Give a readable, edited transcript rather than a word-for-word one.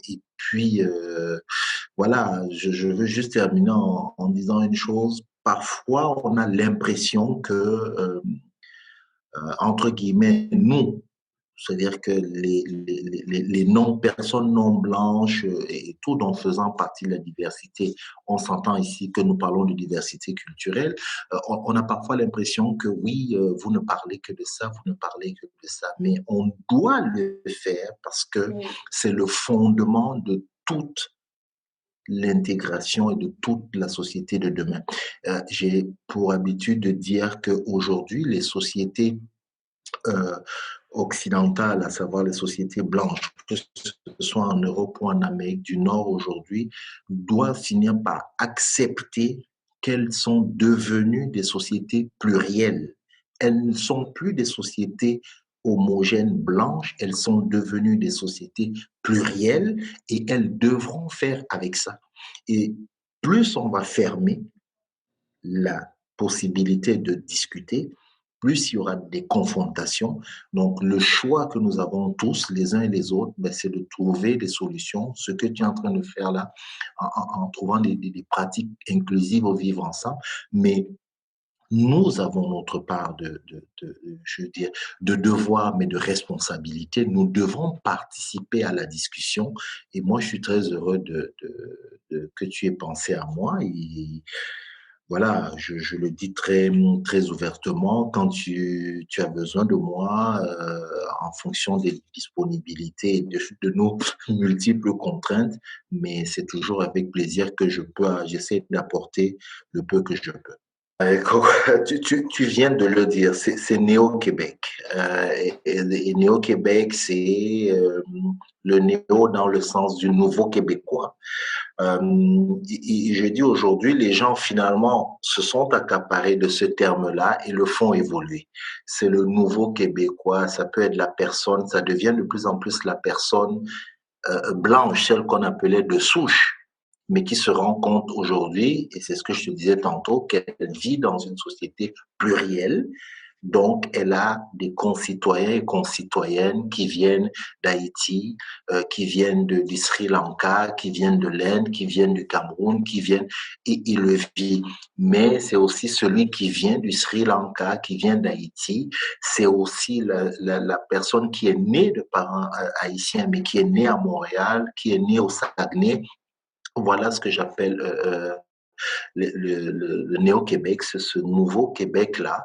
Et puis, voilà, je veux juste terminer en disant une chose. Parfois, on a l'impression que, entre guillemets, nous, c'est-à-dire que les personnes non blanches et tout en faisant partie de la diversité, on s'entend ici que nous parlons de diversité culturelle, on a parfois l'impression que oui, vous ne parlez que de ça, vous ne parlez que de ça, mais on doit le faire parce que Oui, c'est le fondement de toute l'intégration et de toute la société de demain. J'ai pour habitude de dire qu'aujourd'hui, les sociétés euh, occidentales, à savoir les sociétés blanches, que ce soit en Europe ou en Amérique du Nord aujourd'hui, doivent finir par accepter qu'elles sont devenues des sociétés plurielles. Elles ne sont plus des sociétés homogènes blanches, elles sont devenues des sociétés plurielles et elles devront faire avec ça. Et plus on va fermer la possibilité de discuter, plus il y aura des confrontations. Donc, le choix que nous avons tous, les uns et les autres, ben, c'est de trouver des solutions. Ce que tu es en train de faire là, en trouvant des pratiques inclusives au vivre ensemble. Mais nous avons notre part je veux dire, de devoir, mais de responsabilité. Nous devons participer à la discussion. Et moi, je suis très heureux que tu aies pensé à moi. Et voilà, je le dis très ouvertement, quand tu as besoin de moi, en fonction des disponibilités et de nos multiples contraintes, mais c'est toujours avec plaisir que j'essaie d'apporter le peu que je peux. Écoute, tu viens de le dire, c'est Néo-Québec. Et Néo-Québec, c'est le néo dans le sens du nouveau québécois. Et je dis aujourd'hui, les gens finalement se sont accaparés de ce terme-là et le font évoluer. C'est le nouveau québécois, ça peut être la personne, ça devient de plus en plus la personne blanche, celle qu'on appelait de souche, mais qui se rend compte aujourd'hui, et c'est ce que je te disais tantôt, qu'elle vit dans une société plurielle. Donc, elle a des concitoyens et concitoyennes qui viennent d'Haïti, qui viennent du Sri Lanka, qui viennent de l'Inde, qui viennent du Cameroun, qui viennent, et il le vit. Mais c'est aussi celui qui vient du Sri Lanka, qui vient d'Haïti. C'est aussi la personne qui est née de parents haïtiens, mais qui est née à Montréal, qui est née au Saguenay. Voilà ce que j'appelle le Néo-Québec, c'est ce nouveau Québec-là